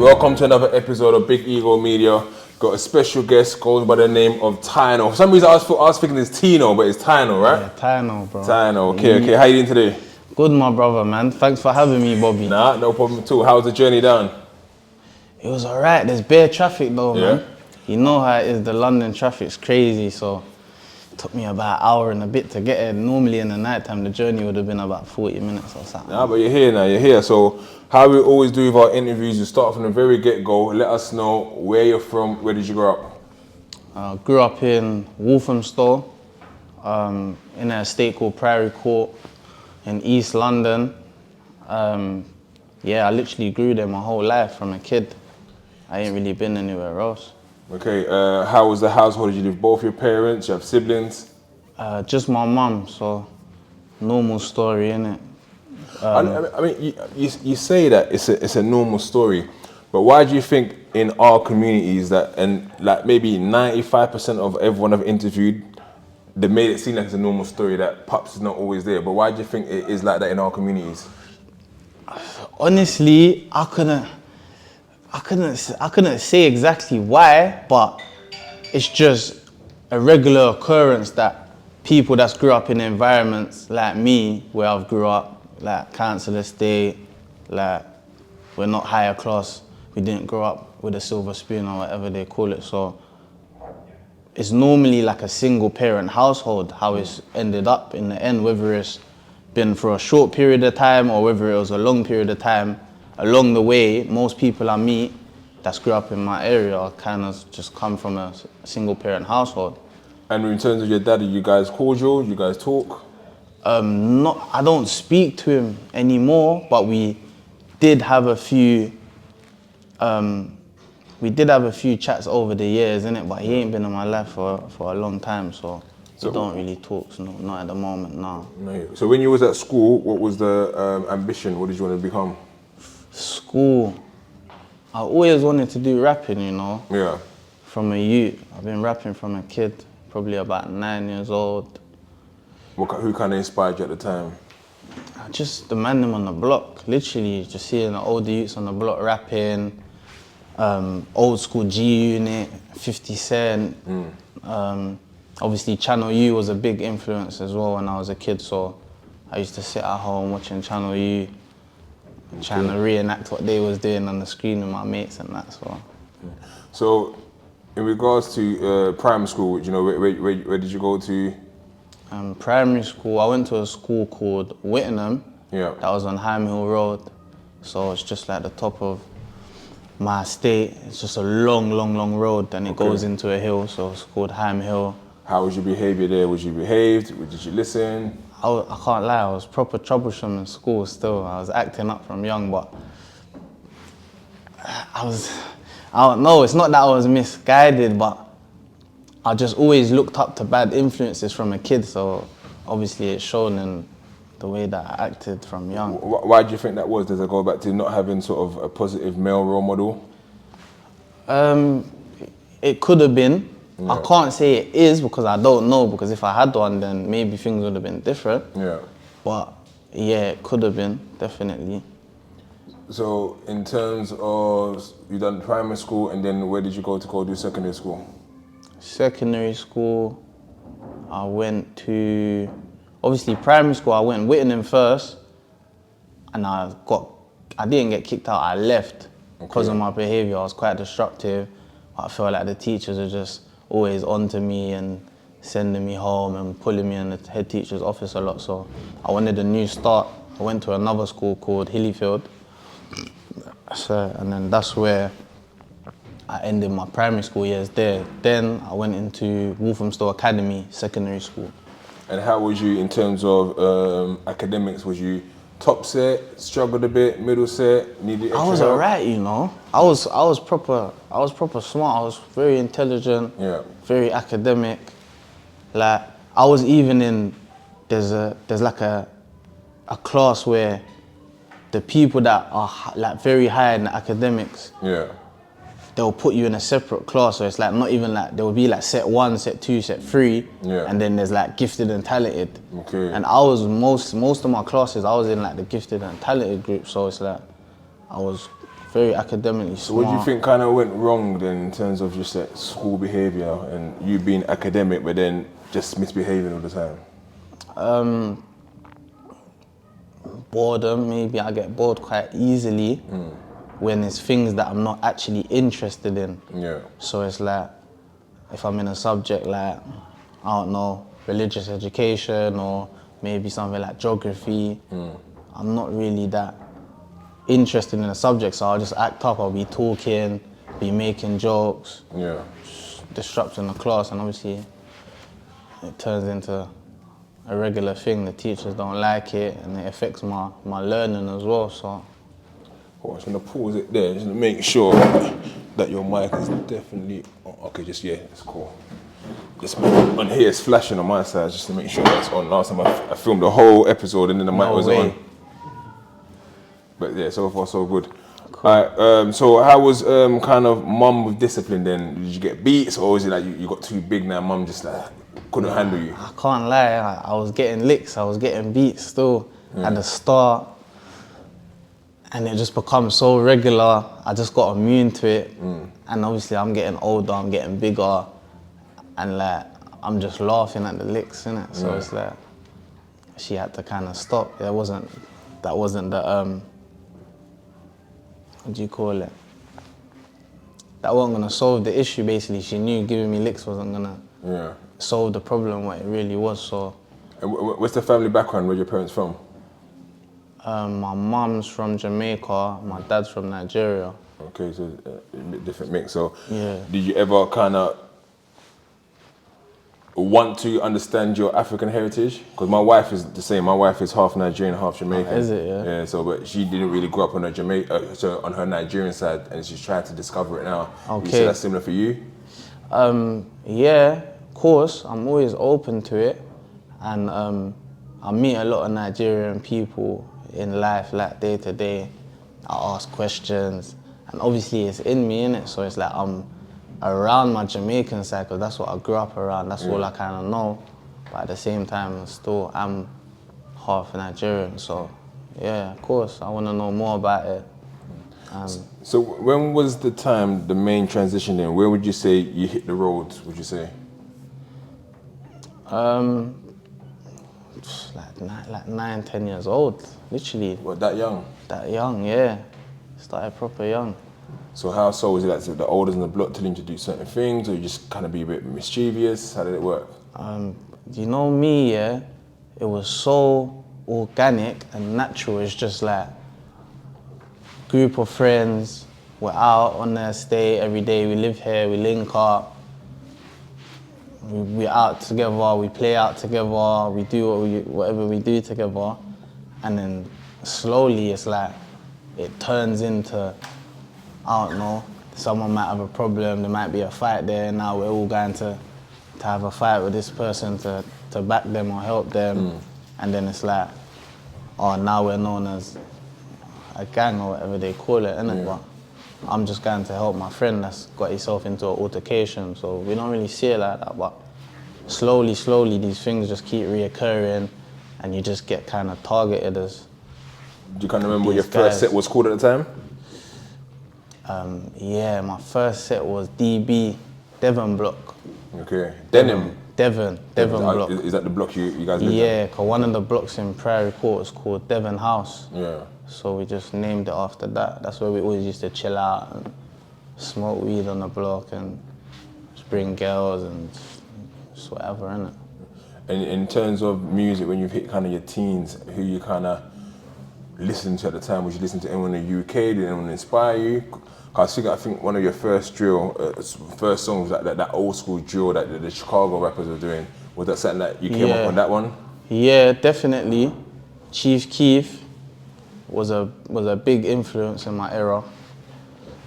Welcome to another episode of Big Ego Media. Got a special guest goes by the name of Tyno. For some reason I was thinking it's Tyno, but it's Tyno, right? Yeah, Tyno, bro. Tyno, okay. How you doing today? Good, my brother, man. Thanks for having me, Bobby. Nah, no problem at all. How was the journey down? It was alright. There's bare traffic though, Yeah? man. You know how it is, the London traffic's crazy, so it took me about an hour and a bit to get here. Normally in the night time, the journey would have been about 40 minutes or something. Nah, but you're here now, you're here. So how we always do with our interviews, you start from the very get-go. Let us know where you're from, where did you grow up? Grew up in Walthamstow, in an estate called Priory in East London. Yeah, I literally grew there my whole life from a kid. I ain't really been anywhere else. Okay, how was the household? Did you live with both your parents? You have siblings? Just my mum, so normal story, innit? I mean, you say that it's a normal story, but why do you think in our communities that, and like maybe 95% of everyone I've interviewed, they made it seem like it's a normal story that Pops is not always there, but why do you think it is like that in our communities? Honestly, I couldn't say exactly why, but it's just a regular occurrence that people that grew up in environments like me, where I've grew up, like council estate, like we're not higher class, we didn't grow up with a silver spoon or whatever they call it, so it's normally like a single parent household, how it's ended up in the end, whether it's been for a short period of time or whether it was a long period of time. Along the way, most people I meet that's grew up in my area kind of just come from a single parent household. And in terms of your dad, are you guys cordial? You guys talk? I don't speak to him anymore, but we did have a few chats over the years, innit? But he ain't been in my life for a long time, so we don't really talk, so not at the moment, no. So when you was at school, what was the ambition? What did you want to become? School, I always wanted to do rapping, you know? Yeah. From a youth. I've been rapping from a kid, probably about 9 years old. Who kind of inspired you at the time? Just the man them on the block, literally just seeing the older youths on the block rapping, old school G Unit, 50 Cent. Obviously Channel U was a big influence as well when I was a kid, so I used to sit at home watching Channel U, trying to reenact what they was doing on the screen with my mates and that, so. So, in regards to primary school, you know, where did you go to? Primary school, I went to a school called Whittenham. Yeah. That was on Ham Hill Road. So it's just like the top of my estate. It's just a long road, and it goes into a hill, so it's called Ham Hill. How was your behaviour there? Was you behaved? Did you listen? I can't lie, I was proper troublesome in school still. I was acting up from young, but I don't know, it's not that I was misguided, but I just always looked up to bad influences from a kid, so obviously it's shown in the way that I acted from young. Why do you think that was? Does it go back to not having sort of a positive male role model? It could have been. Yeah. I can't say it is because I don't know, because if I had one then maybe things would have been different. Yeah. But yeah, it could have been, definitely. So in terms of, you done primary school and then where did you go do secondary school? Secondary school, I went to, obviously primary school, I went Whittenham first, and I didn't get kicked out, I left because of my behaviour. I was quite destructive. I felt like the teachers were just always on to me and sending me home and pulling me in the head teacher's office a lot, so I wanted a new start. I went to another school called Hillyfield, and then that's where I ended my primary school years there. Then I went into Walthamstow Academy, secondary school. And how was you in terms of academics? Was you top set, struggled a bit, middle set, needed extra I was help? alright, you know. I was proper smart. I was very intelligent, very academic. Like I was even in, there's like a class where the people that are like very high in the academics, they'll put you in a separate class, so it's like not even like, there will be like set 1, set 2, set 3, and then there's like gifted and talented. And I was, most of my classes, I was in like the gifted and talented group, so it's like, I was very academically So smart. what do you think kind of went wrong then in terms of just like school behaviour and you being academic but then just misbehaving all the time? Boredom, maybe I get bored quite easily when it's things that I'm not actually interested in. Yeah. So it's like, if I'm in a subject like, I don't know, religious education or maybe something like geography, I'm not really that interested in a subject, so I'll just act up. I'll be talking, be making jokes, Yeah. disrupting the class, and obviously it turns into a regular thing. The teachers don't like it, and it affects my learning as well. So Oh, I'm just gonna pause it there, just to make sure that your mic is definitely okay. Just yeah, it's cool. Just on here it's flashing on my side just to make sure that's on. Last time I filmed the whole episode and then the mic No was way. on. But yeah, so far so good. Cool. Alright, so how was kind of mum with discipline then? Did you get beats or was it like you got too big now? Mum just like couldn't handle you. I can't lie, I was getting licks, I was getting beats still at the start, and it just becomes so regular. I just got immune to it, and obviously I'm getting older, I'm getting bigger, and like I'm just laughing at the licks, innit? So it's like she had to kind of stop. That wasn't the what do you call it? That wasn't gonna solve the issue. Basically, she knew giving me licks wasn't gonna solve the problem, what it really was. So. And what's the family background? Where your parents from? My mum's from Jamaica, my dad's from Nigeria. Okay, so a bit different mix. So Yeah. did you ever kind of want to understand your African heritage? Because my wife is the same. My wife is half Nigerian, half Jamaican. Is it? Yeah. Yeah. So, but she didn't really grow up on her on her Nigerian side, and she's trying to discover it now. Okay. You say that's similar for you? Yeah, of course. I'm always open to it, and I meet a lot of Nigerian people in life, like day to day. I ask questions, and obviously it's in me, innit? So it's like I'm around my Jamaican side, because that's what I grew up around. That's all I kind of know. But at the same time, I'm half Nigerian. So yeah, of course, I want to know more about it. So when was the time, the main transition then? Where would you say you hit the road, would you say? Like 9, 10 years old, literally. What, that young? That young, yeah. Started proper young. So how so? Was it like the elders in the block telling you to do certain things, or you just kind of be a bit mischievous? How did it work? You know me, yeah? It was so organic and natural. It's just like group of friends. We're out on the estate every day. We live here, we link up. We're out together, we play out together, we do whatever we do together. And then slowly it's like, it turns into, I don't know, someone might have a problem, there might be a fight there, now we're all going to have a fight with this person to back them or help them. And then it's like, oh, now we're known as a gang or whatever they call it, innit? But I'm just going to help my friend that's got himself into an altercation, so we don't really see it like that, but slowly, these things just keep reoccurring, and you just get kind of targeted as. Do you kind of remember what your first set was called at the time? Yeah, my first set was DB, Devon Block. Okay. Denim? Devon Block. Is that the block you guys lived in? Yeah, because one of the blocks in Priory Court is called Devon House. Yeah. So we just named it after that. That's where we always used to chill out and smoke weed on the block and just bring girls and just whatever, innit? And in terms of music, when you've hit kind of your teens, who you kind of listened to at the time? Would you listen to anyone in the UK? Did anyone inspire you? Cause I think one of your first first songs, that old school drill that the Chicago rappers were doing, was that something that you came up on that one? Yeah, definitely. Chief Keef was a big influence in my era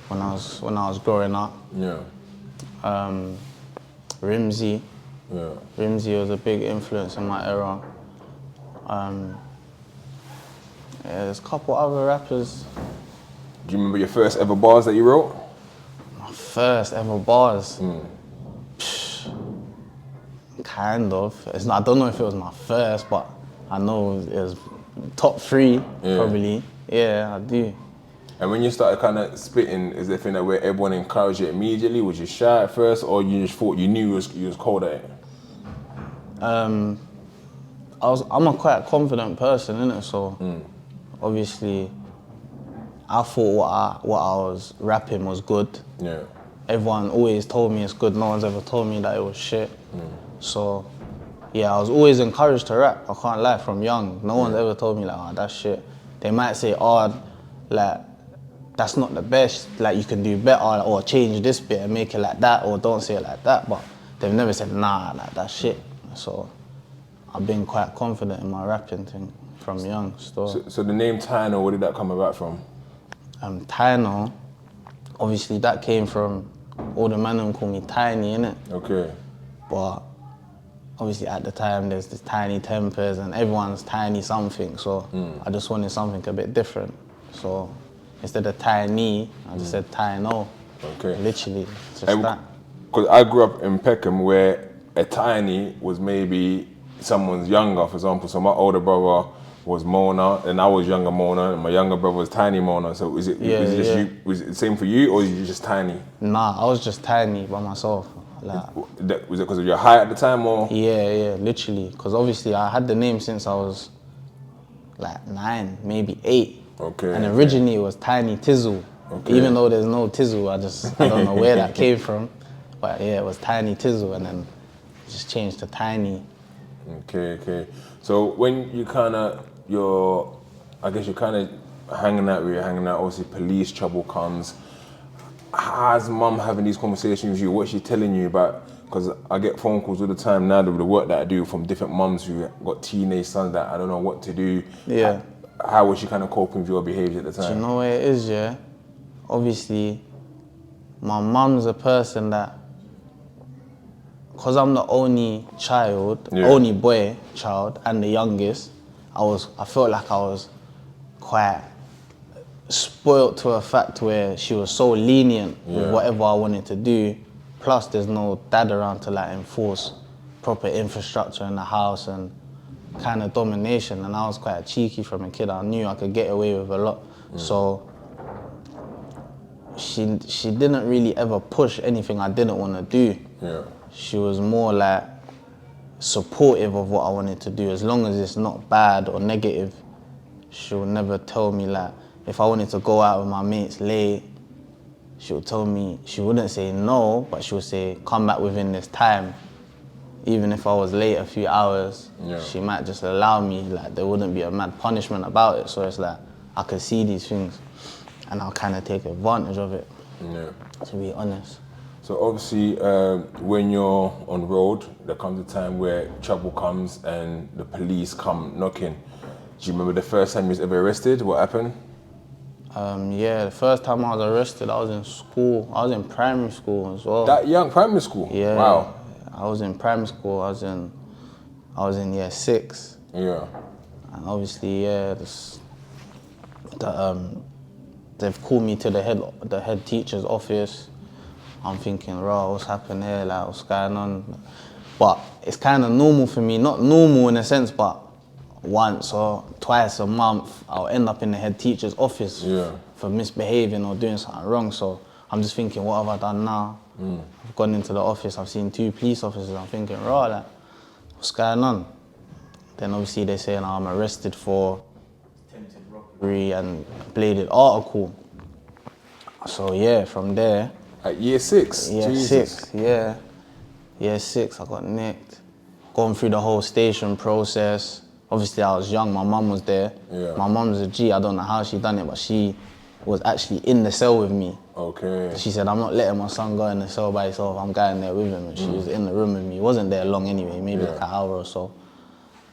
when I was growing up. Yeah. Rimsey. Yeah. Rimsey was a big influence in my era. There's a couple other rappers. Do you remember your first ever bars that you wrote? My first ever bars? Kind of. I don't know if it was my first, but I know it was top 3, probably. Yeah, I do. And when you started kind of spitting, is there a thing that where everyone encouraged you immediately? Was you shy at first, or you just thought you knew you was cold at it? I'm a quite confident person, innit? So obviously, I thought what I was rapping was good. Yeah. Everyone always told me it's good. No one's ever told me that it was shit. So yeah, I was always encouraged to rap. I can't lie, from young. No one's ever told me like, oh, that's shit. They might say, oh, like, that's not the best. Like, you can do better, or change this bit and make it like that, or don't say it like that. But they've never said, nah, like, that's shit. So I've been quite confident in my rapping thing from young. So the name Tyno, where did that come about from? Tyno, obviously that came from all the men who call me Tiny, innit? Okay. But obviously at the time there's this Tiny Tempers and everyone's Tiny something, so I just wanted something a bit different. So instead of Tiny, I just said Tyno. Okay. Literally, just that. Because I grew up in Peckham where a Tiny was maybe someone's younger, for example. So my older brother was Mona, and I was younger Mona, and my younger brother was Tiny Mona. So was it you? Was it the same for you, or were you just Tiny? Nah, I was just Tiny by myself. Like, was it because of your height at the time, or? Yeah, literally. Because obviously I had the name since I was like 9, maybe 8. Okay. And originally it was Tiny Tizzle. Okay. Even though there's no Tizzle, I don't know where that came from. But yeah, it was Tiny Tizzle, and then it just changed to Tiny. Okay. So when you I guess you're kind of hanging out where you're hanging out, obviously police trouble comes. How's mum having these conversations with you? What's she telling you about? Because I get phone calls all the time now with the work that I do from different mums who got teenage sons that I don't know what to do. Yeah. How was she kind of coping with your behaviour at the time? Do you know what it is, yeah? Obviously, my mum's a person that, because I'm the only child, only boy child, and the youngest, I felt like I was quite spoilt to a fact where she was so lenient with whatever I wanted to do. Plus, there's no dad around to like enforce proper infrastructure in the house and kind of domination. And I was quite cheeky from a kid. I knew I could get away with a lot. So she didn't really ever push anything I didn't want to do. Yeah. She was more like supportive of what I wanted to do. As long as it's not bad or negative, she would never tell me like, if I wanted to go out with my mates late, she would tell me, she wouldn't say no, but she would say, come back within this time. Even if I was late a few hours, she might just allow me, like there wouldn't be a mad punishment about it. So it's like, I could see these things and I'll kind of take advantage of it, to be honest. So obviously, when you're on the road, there comes a time where trouble comes and the police come knocking. Do you remember the first time you was ever arrested? What happened? Yeah, the first time I was arrested, I was in school. I was in primary school as well. That young, primary school? Yeah. Wow. I was in primary school. I was in year 6. Yeah. And obviously, they've called me to the head teacher's office. I'm thinking, raw, what's happening here? Like, what's going on? But it's kind of normal for me. Not normal in a sense, but once or twice a month, I'll end up in the head teacher's office for misbehaving or doing something wrong. So I'm just thinking, what have I done now? I've gone into the office, I've seen 2 police officers. I'm thinking, right, like, what's going on? Then obviously they say I'm arrested for attempted robbery and bladed article. So yeah, from there. At year 6? Year Jesus. 6, yeah. Year 6, I got nicked. Going through the whole station process. Obviously, I was young, my mum was there. My mum's a G, I don't know how she done it, but she was actually in the cell with me. Okay. She said, I'm not letting my son go in the cell by himself, I'm going there with him. And she was in the room with me. He wasn't there long anyway, maybe like an hour or so.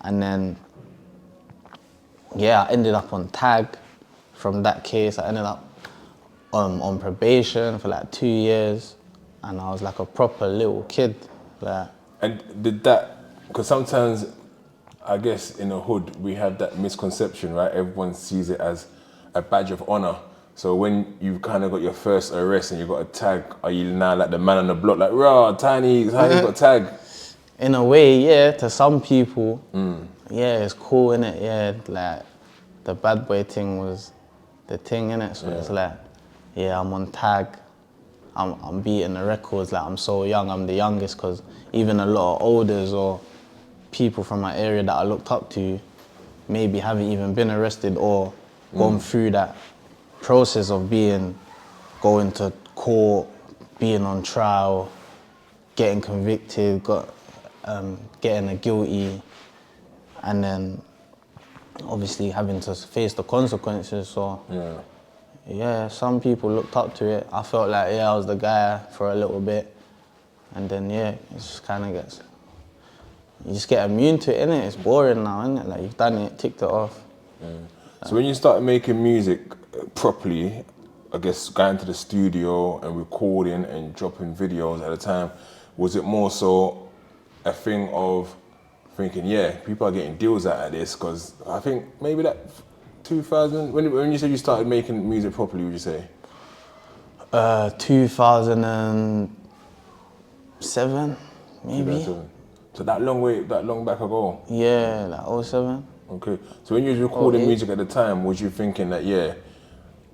And then, I ended up on tag from that case. I ended up on probation for like 2 years. And I was like a proper little kid. Like. And did that, because sometimes, I guess in the hood, we have that misconception, right? Everyone sees it as a badge of honor. So when you kind of got your first arrest and you got a tag, are you now like the man on the block, like, raw, Tiny got tag? In a way, yeah, to some people, it's cool, innit? Yeah, like, the bad boy thing was the thing, innit? So it's like, yeah, I'm on tag. I'm beating the records, like I'm so young, I'm the youngest, because even a lot of elders or people from my area that I looked up to maybe haven't even been arrested or gone through that process of going to court, being on trial, getting convicted, getting a guilty, and then obviously having to face the consequences. So yeah, some people looked up to it. I felt like, I was the guy for a little bit. And then, it just kind of gets, you just get immune to it, innit? It's boring now, innit? Like, you've done it, ticked it off. So when you started making music properly, I guess going to the studio and recording and dropping videos at the time, was it more so a thing of thinking, people are getting deals out of this? Because I think maybe that 2000, when you said you started making music properly, would you say? 2007, maybe. 2007. So that long back ago? Yeah, like 07. Okay. So when you was recording music at the time, was you thinking that,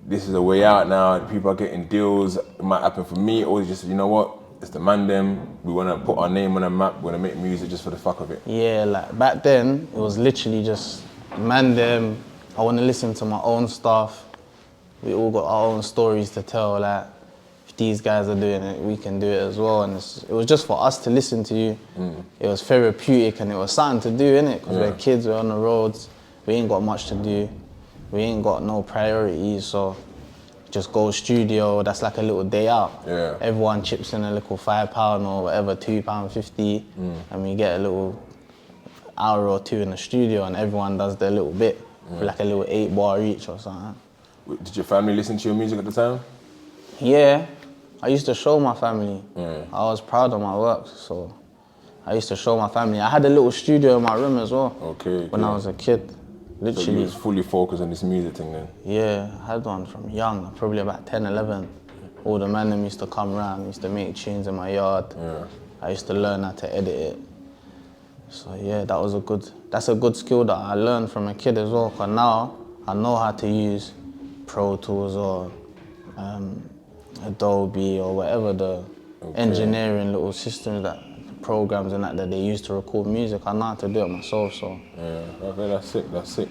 this is a way out now, people are getting deals, it might happen for me, or just, you know what, it's the man them, we want to put our name on a map, we want to make music just for the fuck of it? Yeah, like back then, it was literally just man them, I want to listen to my own stuff. We all got our own stories to tell, like, if these guys are doing it, we can do it as well. And it was just for us to listen to you. It was therapeutic and it was something to do, innit? Because we're kids, we're on the roads, we ain't got much to do. We ain't got no priorities, so just go studio, that's like a little day out. Yeah. Everyone chips in a little £5 or whatever, £2.50, and we get a little hour or two in the studio and everyone does their little bit, like a little 8 bar each or something. Did your family listen to your music at the time? Yeah, I used to show my family. I was proud of my work, so I used to show my family. I had a little studio in my room as well. When I was a kid. Literally. So you was fully focused on this music thing then? Yeah, I had one from young, probably about 10, 11. All the man them used to come round, used to make tunes in my yard. I used to learn how to edit it. So yeah, that's a good skill that I learned from a kid as well, because now I know how to use Pro Tools or Adobe or whatever the engineering little systems programs and that they use to record music. I know how to do it myself, so. Yeah, okay, that's sick.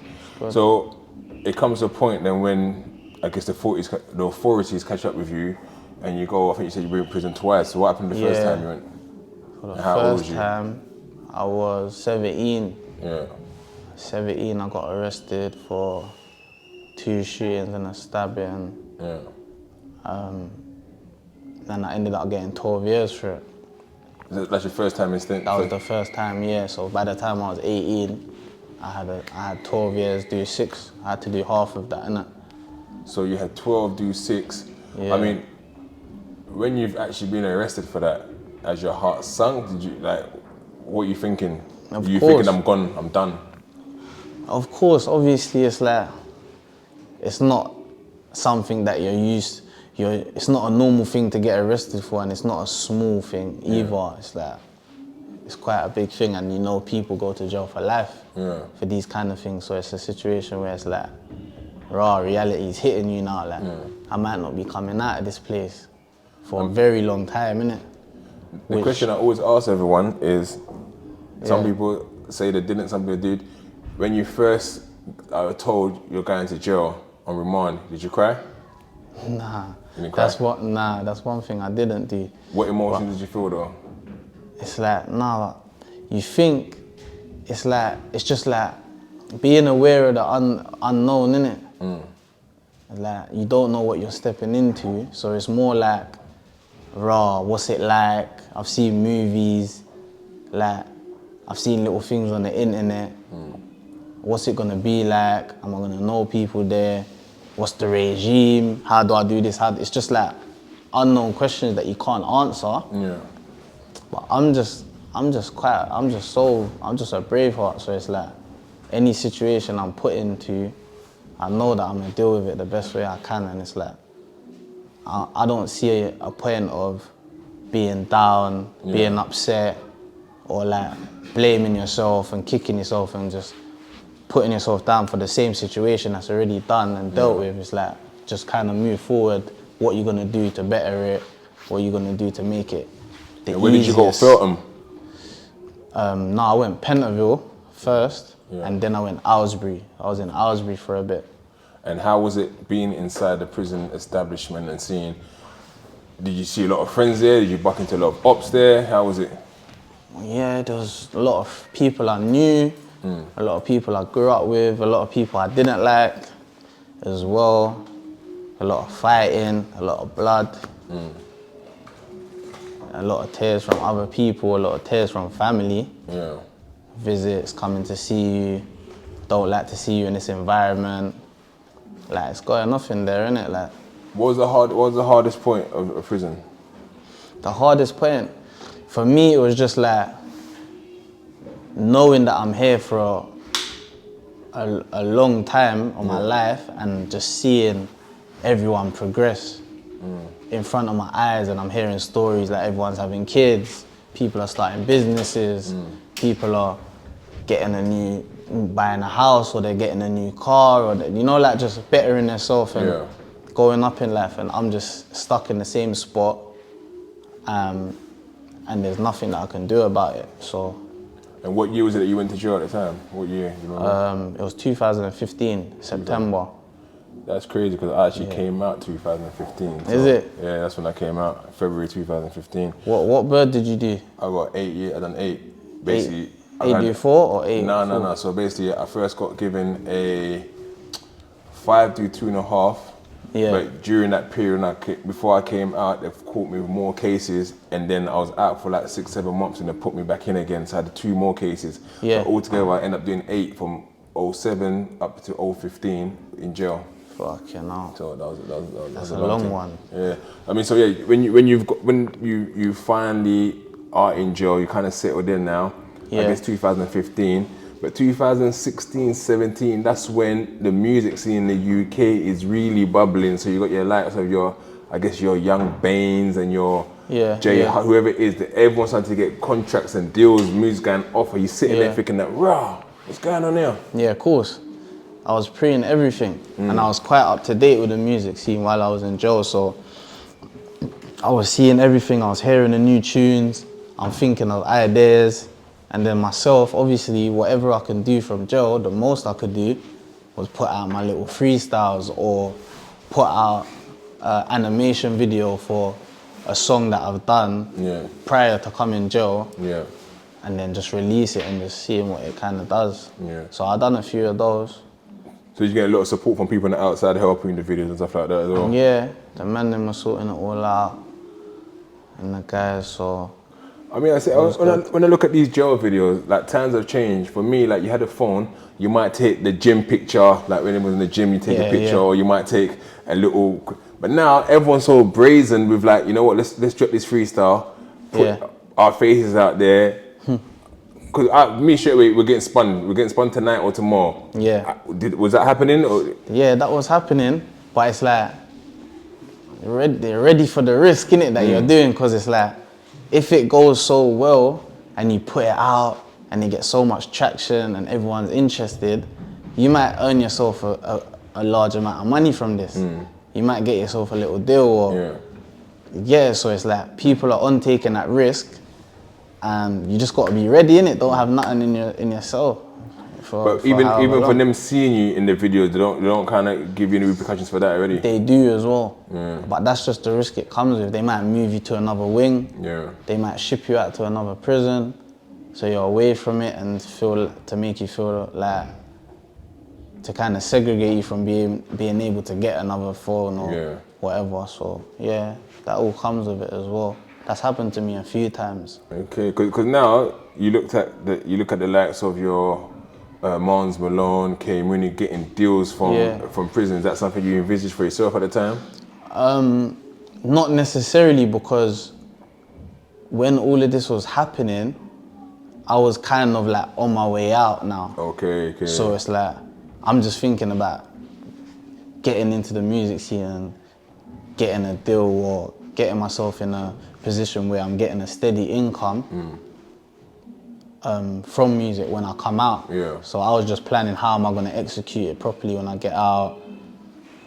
So it comes to a point then when, I guess the authorities catch up with you and you go, I think you said you were in prison twice. So what happened the first time you went? For the first time, I was 17. Yeah. 17, I got arrested for 2 shootings and a stabbing. Yeah. Then I ended up getting 12 years for it. That's your first time in stint? That was the first time, yeah. So by the time I was 18, I had 12 years, do 6. I had to do half of that, innit? So you had 12, do 6. Yeah. I mean, when you've actually been arrested for that, has your heart sunk? Did you, what are you thinking? Of you course. thinking, I'm gone, I'm done? Of course, obviously it's like, it's not something that you're used, it's not a normal thing to get arrested for, and it's not a small thing either. It's like, it's quite a big thing, and people go to jail for life for these kind of things. So it's a situation where it's like, reality is hitting you now. Like, I might not be coming out of this place for a very long time, innit? The question I always ask everyone is, some people say they didn't, some people did. When you first told you're going to jail on remand, did you cry? Nah. You didn't cry? That's one thing I didn't do. What emotions did you feel though? It's like, you think, it's just like being aware of the unknown, innit? Like, you don't know what you're stepping into, so it's more like, what's it like? I've seen movies, like, I've seen little things on the internet. What's it gonna be like? Am I gonna know people there? What's the regime? How do I do this? It's just like unknown questions that you can't answer. Yeah. But I'm just a brave heart. So it's like any situation I'm put into, I know that I'm gonna deal with it the best way I can. And it's like, I don't see a point of being down, being upset, or like blaming yourself and kicking yourself and just putting yourself down for the same situation that's already done and dealt with. It's like, just kind of move forward. What you're gonna do to better it? What you're gonna do to make it the easiest. Where did you go? Feltham? No, I went Pentonville first, Yeah. and then I went Aylesbury. I was in Aylesbury for a bit. And how was it being inside the prison establishment and seeing, did you see a lot of friends there? Did you buck into a lot of ops there? How was it? Yeah, there was a lot of people I knew, a lot of people I grew up with, a lot of people I didn't like as well. A lot of fighting, a lot of blood, a lot of tears from other people, a lot of tears from family. Yeah. Visits, coming to see you, don't like to see you in this environment. Like, it's got enough in there, innit? Like, What was the hardest point of prison? the hardest point, for me, it was just like, knowing that I'm here for a long time of my life and just seeing everyone progress in front of my eyes, and I'm hearing stories like everyone's having kids, people are starting businesses, people are buying a house, or they're getting a new car, or they, like just bettering themselves and going up in life, and I'm just stuck in the same spot, and there's nothing that I can do about it. So. And what year was it that you went to jail at the time? What year? Do you remember? It was 2015, September. That's crazy because I actually came out 2015. So, Is it? Yeah, that's when I came out, February 2015. What bird did you do? I got 8 years, I done 8. Basically. 8-4 or 8? No. So basically, I first got given a 5 to 2.5. Yeah. But during that period, before I came out, they've caught me with more cases, and then I was out for like 6-7 months, and they put me back in again. So I had 2 more cases. Yeah. So altogether, I ended up doing 8 from 07 up to 015 in jail. Fucking hell. So That's a long one. Yeah. I mean, so yeah, when you finally are in jail, you kind of settled in now. Yeah. I guess 2015. But 2016, 17, that's when the music scene in the UK is really bubbling. So you got your likes of your Young Banes and your Jay, whoever it is, that everyone's starting to get contracts and deals, music going off. Are you sitting there thinking that, rah, what's going on here? Yeah, of course. I was pre-ing everything, and I was quite up to date with the music scene while I was in jail. So I was seeing everything, I was hearing the new tunes, I'm thinking of ideas. And then myself, obviously, whatever I can do from jail, the most I could do was put out my little freestyles or put out an animation video for a song that I've done prior to coming jail. Yeah. And then just release it and just seeing what it kind of does. Yeah. So I've done a few of those. So you get a lot of support from people on the outside helping the videos and stuff like that as well? Yeah, the man them were sorting it all out. And the guys, so. I mean, when I look at these jail videos, like times have changed. For me, like you had a phone, you might take the gym picture, like when it was in the gym, you take a picture, or you might take a little. But now everyone's so brazen with like, you know what? Let's drop this freestyle, put our faces out there. Because me straight away, we're getting spun tonight or tomorrow. Yeah. Was that happening? Or? Yeah, that was happening, but it's like they're ready for the risk, innit, that you're doing, because it's like, if it goes so well and you put it out and you get so much traction and everyone's interested, you might earn yourself a large amount of money from this. You might get yourself a little deal, or so it's like people are on taking that risk, and you just got to be ready, innit. Don't have nothing in your cell. But even for them seeing you in the videos, they don't kind of give you any repercussions for that already. They do as well. But that's just the risk it comes with. They might move you to another wing. Yeah. They might ship you out to another prison, so you're away from it, and to make you feel like, to kind of segregate you from being able to get another phone or whatever. So yeah, that all comes with it as well. That's happened to me a few times. Okay, because now you look at the likes of your Mons, Malone, K Mooney getting deals from prison. Is that something you envisaged for yourself at the time? Not necessarily, because when all of this was happening, I was kind of like on my way out now. Okay. So it's like, I'm just thinking about getting into the music scene and getting a deal, or getting myself in a position where I'm getting a steady income. from music when I come out. Yeah. So I was just planning how am I going to execute it properly when I get out,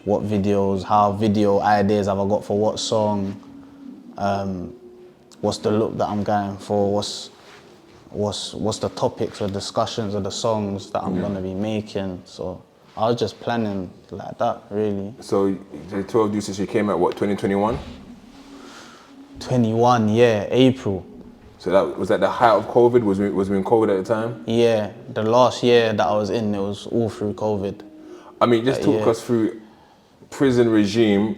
what videos, how video ideas have I got for what song, what's the look that I'm going for, what's the topics or discussions of the songs that I'm going to be making. So I was just planning like that, really. So the 12 Deuces, you came out, what, 2021? 21, yeah, April. So that was at the height of COVID? Was we in COVID at the time? Yeah, the last year that I was in, it was all through COVID. I mean, just talk us through prison regime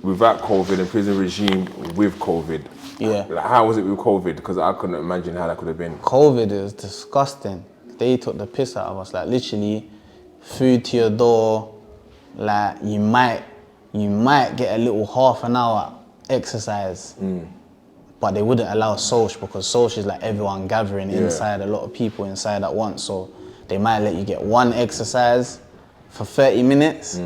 without COVID and prison regime with COVID. Yeah. Like, how was it with COVID? Because I couldn't imagine how that could have been. COVID is disgusting. They took the piss out of us. Like literally, food to your door. Like you might get a little half an hour exercise, but they wouldn't allow social because social is like everyone gathering inside, a lot of people inside at once. So they might let you get one exercise for 30 minutes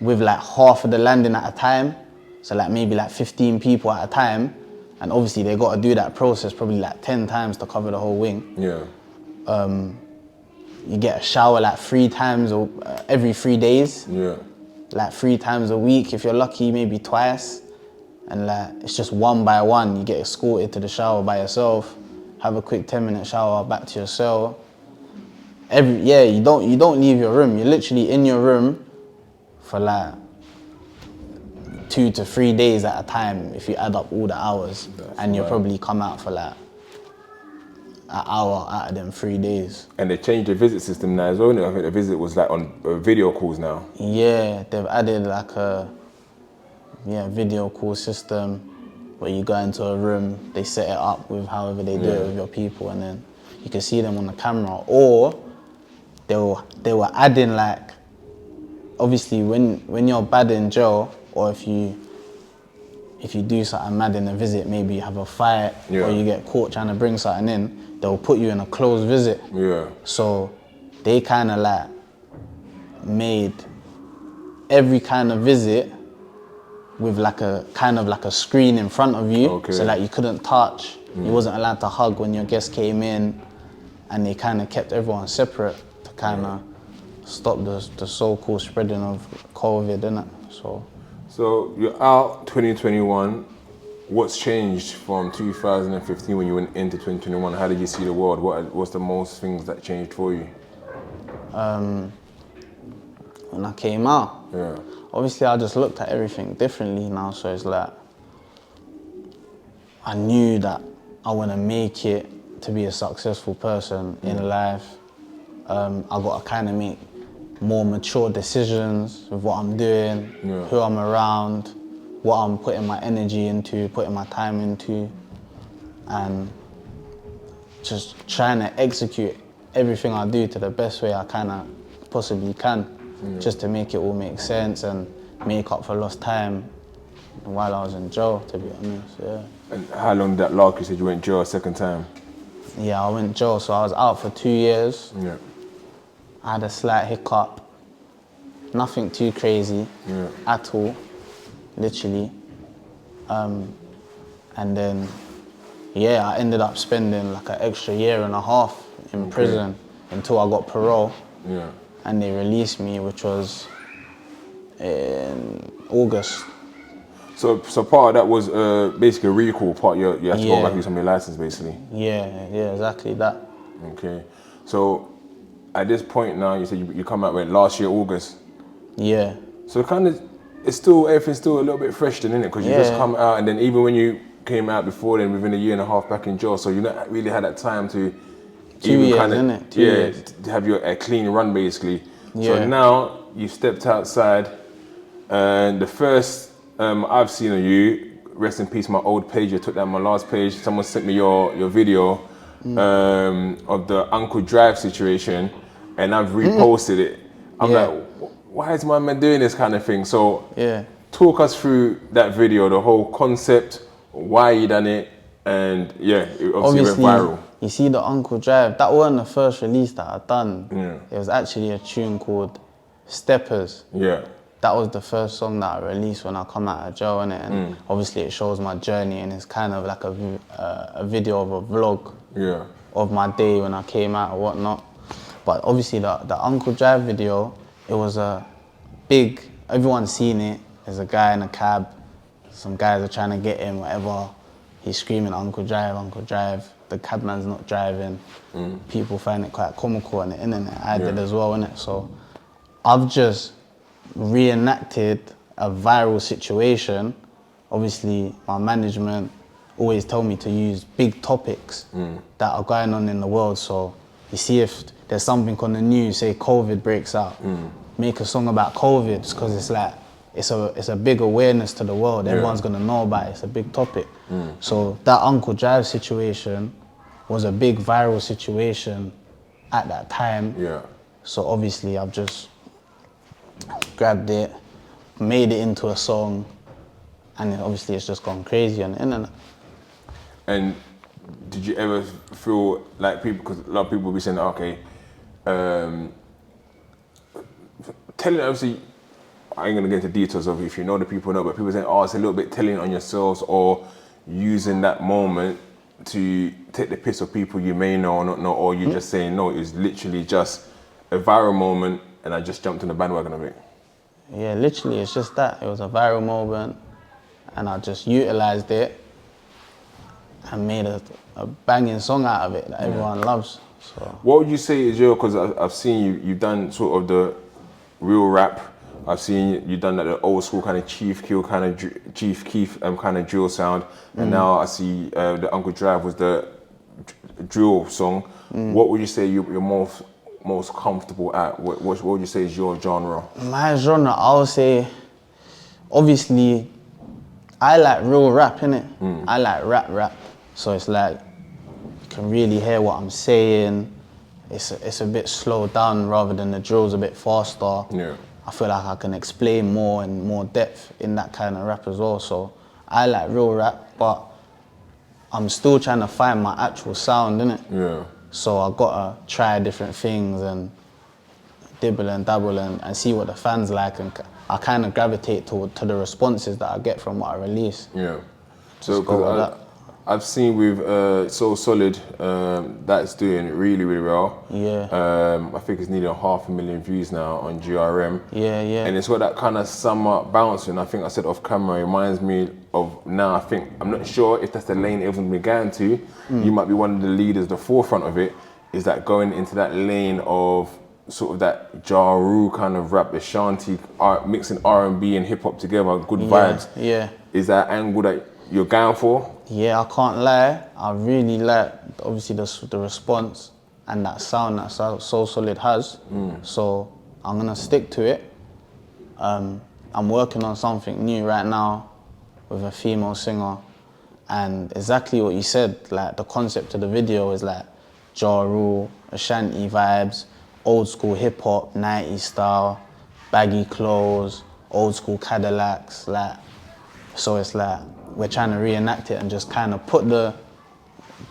with like half of the landing at a time. So like maybe like 15 people at a time. And obviously they got to do that process probably like 10 times to cover the whole wing. Yeah. You get a shower like 3 times or every 3 days. Yeah. Like 3 times a week, if you're lucky, maybe twice. And like it's just one by one. You get escorted to the shower by yourself, have a quick 10-minute shower, back to your cell. You don't leave your room. You're literally in your room for like 2 to 3 days at a time if you add up all the hours. And you'll probably come out for like an hour out of them 3 days. And they changed the visit system now as well. I think the visit was like on video calls now. Yeah, they've added like a video call system where you go into a room, they set it up with however they do it with your people, and then you can see them on the camera. Or they were adding like, obviously when you're bad in jail, or if you do something mad in a visit, maybe you have a fight or you get caught trying to bring something in, they'll put you in a closed visit. Yeah. So they kind of like made every kind of visit with like a kind of like a screen in front of you, so like you couldn't touch, you wasn't allowed to hug when your guests came in, and they kind of kept everyone separate to kind of stop the so-called spreading of COVID, innit? So you're out 2021. What's changed from 2015 when you went into 2021? How did you see the world? What's the most things that changed for you? When I came out, Yeah. obviously I just looked at everything differently now. So it's like, I knew that I want to make it to be a successful person in life. I got to kind of make more mature decisions with what I'm doing, who I'm around, what I'm putting my energy into, putting my time into, and just trying to execute everything I do to the best way I kind of possibly can, just to make it all make sense and make up for lost time while I was in jail, to be honest, And how long did that last? You said you went jail a second time. Yeah, I went jail, so I was out for 2 years. Yeah. I had a slight hiccup, nothing too crazy at all, literally. And then, I ended up spending like an extra 1.5 years in prison until I got parole. Yeah. And they released me, which was in August. So part of that was basically a recall part. You had to go back and do some of your license, basically. Yeah, exactly that. Okay. So at this point now, you said you come out with last year, August. Yeah. So kind of, everything's still a little bit fresh then, innit? Because you just come out, and then even when you came out before then, within 1.5 years back in jail, so you not really had that time to 2 years, innit? 2 years. To have a clean run, basically. Yeah. So now you stepped outside, and the first I've seen of you, rest in peace, my old page, I took down my last page, someone sent me your video of the Uncle Drive situation, and I've reposted it. I'm like, why is my man doing this kind of thing? So talk us through that video, the whole concept, why you done it, and it obviously went viral. You see the Uncle Drive, that wasn't the first release that I'd done. Yeah. It was actually a tune called Steppers. Yeah. That was the first song that I released when I come out of jail, innit? And obviously it shows my journey, and it's kind of like a video of a vlog. Yeah. of my day when I came out or whatnot. But obviously the Uncle Drive video, it was a big, everyone's seen it. There's a guy in a cab, some guys are trying to get him, whatever. He's screaming, Uncle Drive, Uncle Drive. The cabman's not driving. People find it quite comical on the internet. I did as well, innit? So I've just reenacted a viral situation. Obviously, my management always told me to use big topics that are going on in the world. So you see if there's something on the news, say COVID breaks out, make a song about COVID, because it's like, it's a big awareness to the world. Everyone's gonna know about it. It's a big topic. So that Uncle Drive situation was a big viral situation at that time. So obviously I've just grabbed it, made it into a song, and then obviously it's just gone crazy on the internet. And did you ever feel like people, because a lot of people will be saying, okay, telling, obviously, I ain't gonna get into details of if you know the people or not, but people saying, oh, it's a little bit telling on yourselves, or using that moment to take the piss of people you may know or not know, or you just saying, no, it's literally just a viral moment and I just jumped on the bandwagon of it. Yeah, literally, it's just that. It was a viral moment and I just utilized it and made a banging song out of it that everyone loves. So what would you say is your, because I've seen you've done sort of the real rap, I've seen you done like the old school kind of Chief Keef kind of drill sound, and now I see the Uncle Drive was the drill song. What would you say you're most comfortable at? What would you say is your genre? My genre, I would say, obviously, I like real rap, innit? I like rap. So it's like, you can really hear what I'm saying. It's a bit slowed down rather than the drill's a bit faster. Yeah. I feel like I can explain more and more depth in that kind of rap as well. So I like real rap, but I'm still trying to find my actual sound, innit? Yeah. So I gotta try different things and dibble and dabble and see what the fans like, and I kind of gravitate to the responses that I get from what I release. Yeah. So go with that. I've seen with So Solid, that's doing really, really well. Yeah. I think it's nearly 500,000 views now on GRM. Yeah. And it's got that kind of summer bouncing. I think I said off camera, it reminds me of now, I think, I'm not sure if that's the lane everyone's been going to. You might be one of the leaders, the forefront of it, is that going into that lane of sort of that Ja Rule kind of rap, the shanty, mixing R&B and hip hop together, good vibes. Yeah. Is that angle that you're going for? Yeah, I can't lie. I really like, obviously, the response and that sound that So Solid has. So I'm gonna stick to it. I'm working on something new right now with a female singer. And exactly what you said, like the concept of the video is like Ja Rule, Ashanti vibes, old school hip hop, 90s style, baggy clothes, old school Cadillacs, like. So it's like we're trying to reenact it and just kind of put the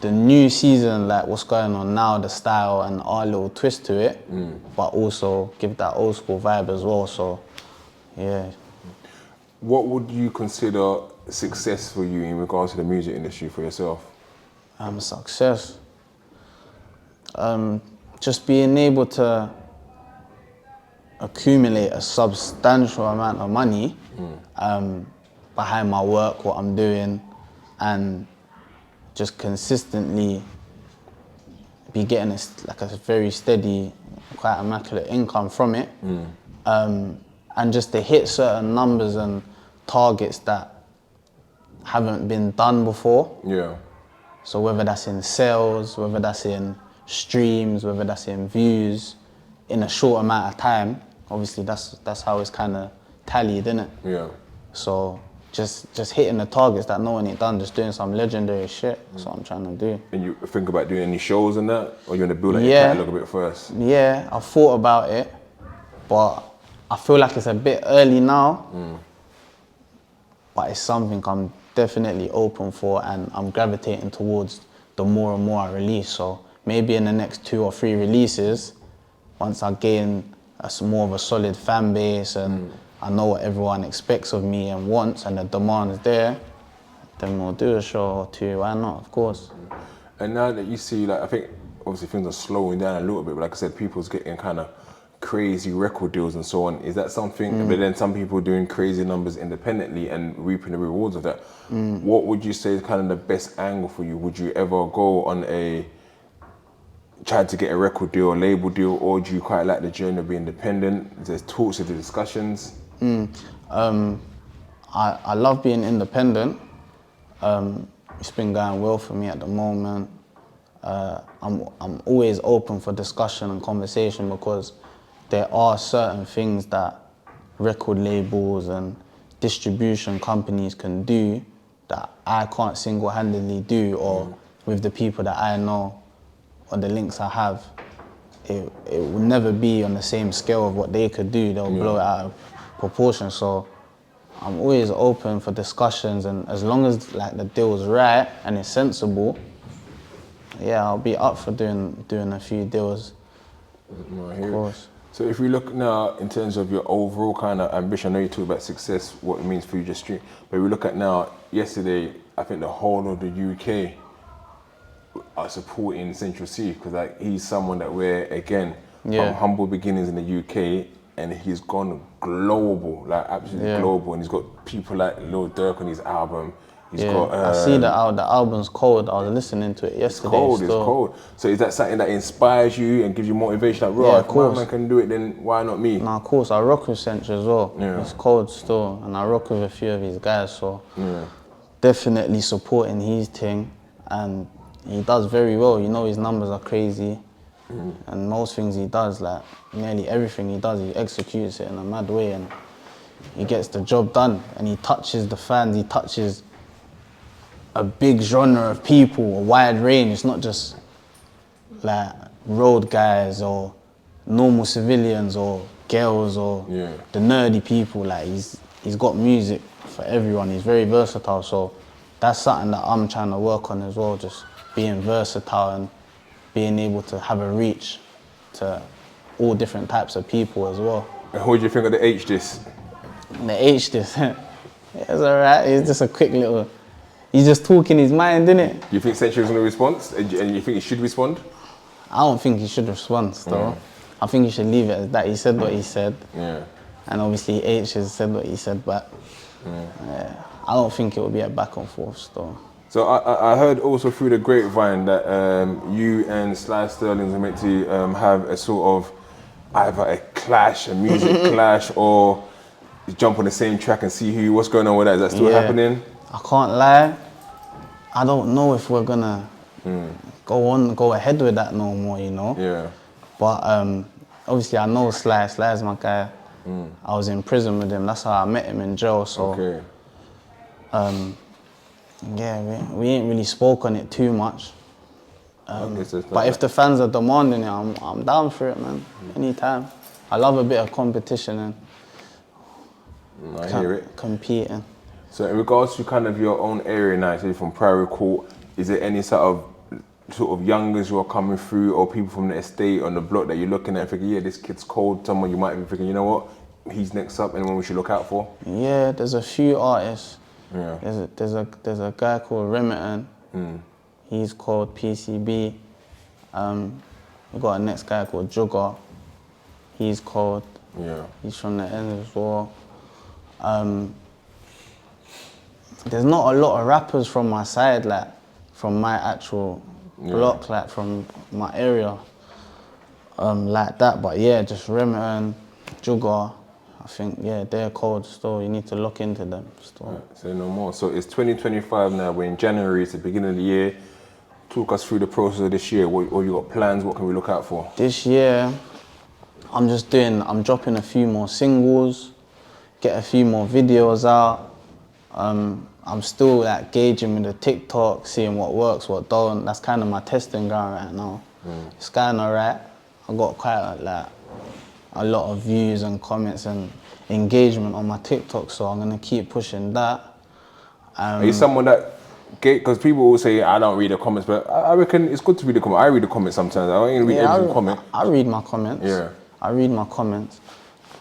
new season, like what's going on now, the style and our little twist to it, but also give that old school vibe as well. So, yeah. What would you consider success for you in regards to the music industry for yourself? Success. Just being able to accumulate a substantial amount of money behind my work, what I'm doing, and just consistently be getting a very steady, quite immaculate income from it. And just to hit certain numbers and targets that haven't been done before. Yeah. So whether that's in sales, whether that's in streams, whether that's in views, in a short amount of time, obviously that's how it's kind of tallied, innit? Yeah. So just hitting the targets that no one ain't done, just doing some legendary shit. That's what I'm trying to do. And you think about doing any shows and that? Or you're gonna build your catalog a bit first? Yeah, I've thought about it, but I feel like it's a bit early now. But it's something I'm definitely open for, and I'm gravitating towards the more and more I release. So maybe in the next 2 or 3 releases, once I gain more of a solid fan base and I know what everyone expects of me and wants, and the demand is there, then we'll do a show or 2. Why not? Of course. And now that you see, like, I think obviously things are slowing down a little bit, but like I said, people's getting kind of crazy record deals and so on. Is that something? But then some people doing crazy numbers independently and reaping the rewards of that. What would you say is kind of the best angle for you? Would you ever go on try to get a record deal, a label deal, or do you quite like the journey of being independent? There's talks, there's discussions. I love being independent. It's been going well for me at the moment. I'm always open for discussion and conversation because there are certain things that record labels and distribution companies can do that I can't single-handedly do, or with the people that I know or the links I have. It will never be on the same scale of what they could do. They'll blow it out of proportion. So I'm always open for discussions, and as long as like the deal's right and it's sensible, yeah, I'll be up for doing a few deals. Of course. So if we look now in terms of your overall kind of ambition, I know you talk about success, what it means for you just stream, but we look at now, yesterday, I think the whole of the UK are supporting Central C, because like he's someone that we're, again, from humble beginnings in the UK, and he's gone global, like absolutely global, and he's got people like Lil Durk on his album. He's got, I see the album's cold. I was listening to it yesterday. It's cold. So is that something that inspires you and gives you motivation? Like, bro, if my man can do it, then why not me? No, of course. I rock with Central as well. It's cold still, and I rock with a few of his guys. So definitely supporting his thing, and he does very well. You know, his numbers are crazy, and most things he does, like nearly everything he does, he executes it in a mad way, and he gets the job done. And he touches the fans. He touches a big genre of people, a wide range. It's not just like road guys or normal civilians or girls or the nerdy people. Like he's got music for everyone. He's very versatile. So that's something that I'm trying to work on as well. Just being versatile and being able to have a reach to all different types of people as well. And what do you think of the H disc? The H disc, it's alright. It's just a quick little. He's just talking his mind, innit? Do you think Century's going to respond? And you think he should respond? I don't think he should respond, though. I think he should leave it as that. He said what he said. Yeah. And obviously H has said what he said back. I don't think it will be a back and forth, though. So I heard also through the grapevine that you and Sly Sterling are meant to have a sort of either a clash, a music clash, or jump on the same track and see what's going on with that. Is that still happening? I can't lie. I don't know if we're gonna go ahead with that no more, you know? Yeah. But obviously I know Sly. Sly's my guy. I was in prison with him. That's how I met him in jail. So yeah, we ain't really spoke on it too much. But if the fans are demanding it, I'm down for it, man. Anytime. I love a bit of competition and I hear it. Competing. So in regards to kind of your own area now, so from Priory Court, is there any sort of youngers who are coming through, or people from the estate on the block that you're looking at and thinking, yeah, this kid's cold, someone you might be thinking, you know what, he's next up, anyone we should look out for? Yeah, there's a few artists. Yeah. There's a guy called Remington. He's called PCB. We've got a next guy called Jugger. He's called. Yeah. He's from the end as well. There's not a lot of rappers from my side, like from my actual block, like from my area, like that. But yeah, just Remington, Jugger. I think, yeah, they're cold still. You need to look into them still. Right, say no more. So it's 2025 now. We're in January. It's the beginning of the year. Talk us through the process of this year. What you got plans? What can we look out for? This year, I'm dropping a few more singles, get a few more videos out. I'm still like gauging with the TikTok, seeing what works, what don't. That's kind of my testing ground right now. It's kind of alright. I got quite a lot of views and comments and engagement on my TikTok, so I'm gonna keep pushing that. Are you someone that, because people will say I don't read the comments, but I reckon it's good to read the comments. I read the comments sometimes. I don't even read every comment. I read my comments. Yeah. I read my comments.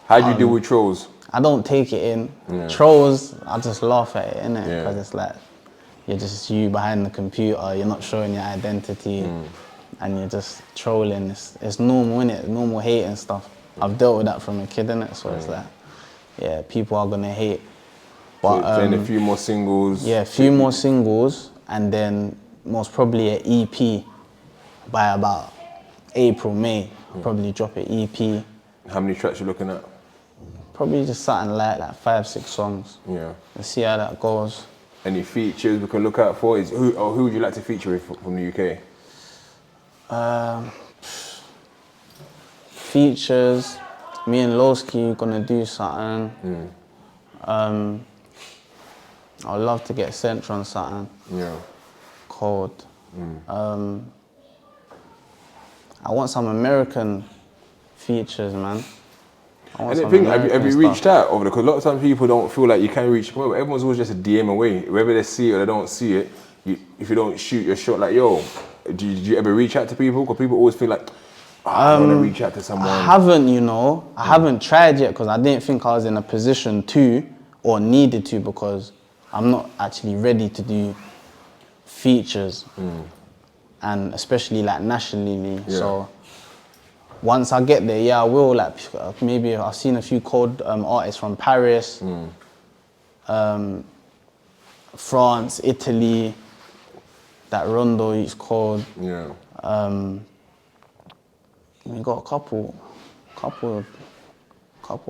How do you deal with trolls? I don't take it in. Trolls, I just laugh at it, innit? Because it's like, you're just you behind the computer, you're not showing your identity, and you're just trolling. It's normal, innit? Normal hate and stuff. I've dealt with that from a kid, innit? So it's like, yeah, people are gonna hate. But So then a few more singles. yeah, a few more singles, and then most probably an EP by about April, May. I'll probably drop an EP. How many tracks you looking at? Probably just something like 5, 6 songs. Yeah. Let's see how that goes. Any features we can look out for? Who would you like to feature with from the UK? Features. Me and Lowski gonna do something. I'd love to get Central on something. Yeah. Cold. I want some American features, man. And the thing, have you reached out over there? Because a lot of times people don't feel like you can reach. Everyone's always just a DM away. Whether they see it or they don't see it, if you don't shoot your shot, like, yo, did you ever reach out to people? Because people always feel like, I want to reach out to someone. I haven't, you know. I haven't tried yet because I didn't think I was in a position to or needed to, because I'm not actually ready to do features. And especially like nationally. Yeah. So once I get there, yeah, I will. Like maybe I've seen a few cold artists from Paris, France, Italy. That Rondo is called. Yeah. We got a couple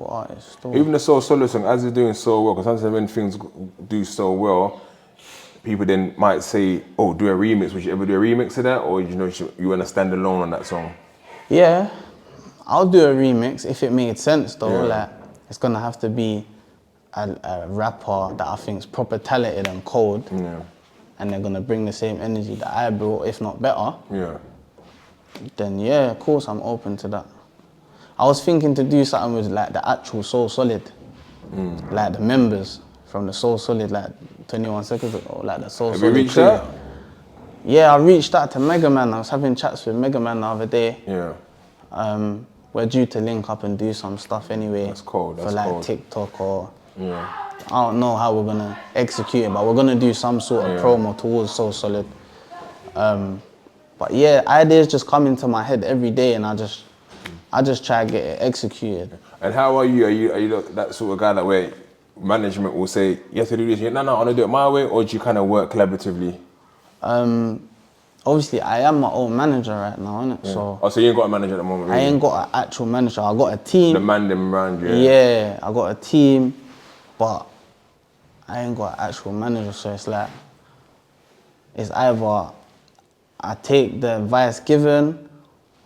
artists. Still. Even the Soul Solo song, as it's doing so well, because sometimes when things do so well, people then might say, oh, do a remix. Would you ever do a remix of that? Or you want to stand alone on that song? Yeah, I'll do a remix if it made sense though. Yeah. Like, it's gonna have to be a rapper that I think is proper talented and cold. Yeah. And they're gonna bring the same energy that I brought, if not better. Yeah. Then yeah, of course I'm open to that. I was thinking to do something with like the actual Soul Solid, like the members from the Soul Solid, like 21 seconds ago, like the Soul Solid. Have you reached out? Yeah, I reached out to Mega Man. I was having chats with Mega Man the other day. Yeah. We're due to link up and do some stuff anyway. That's cold. That's for like cold. TikTok or Yeah. I don't know how we're gonna execute it, but we're gonna do some sort of promo towards Soul Solid. But yeah, ideas just come into my head every day, and I just try to get it executed. And how are you? Are you that sort of guy that where management will say, you have to do this, no, I want to do it my way, or do you kind of work collaboratively? Obviously, I am my own manager right now, innit? Yeah. So you ain't got a manager at the moment, really? I ain't got an actual manager. I got a team. The man them around you. Yeah, I got a team, but I ain't got an actual manager. So it's like, it's either I take the advice given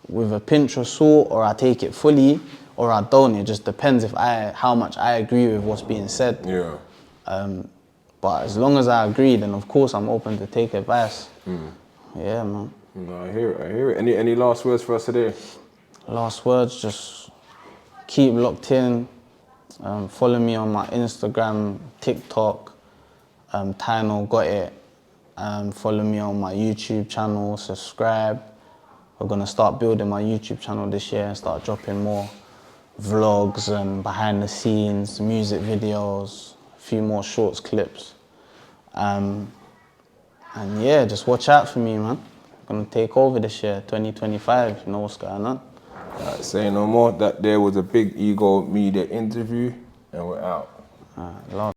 with a pinch of salt, or I take it fully, or I don't. It just depends how much I agree with what's being said. Yeah. But as long as I agree, then of course I'm open to take advice. Yeah, man. No, I hear it. Any last words for us today? Last words, just keep locked in. Follow me on my Instagram, TikTok, Tyno got it. Follow me on my YouTube channel, subscribe. We're gonna start building my YouTube channel this year and start dropping more vlogs and behind the scenes, music videos, a few more shorts, clips. And yeah, just watch out for me, man. I'm gonna take over this year, 2025, you know what's going on. Say no more. That there was a Big Ego Media interview, and we're out. Love.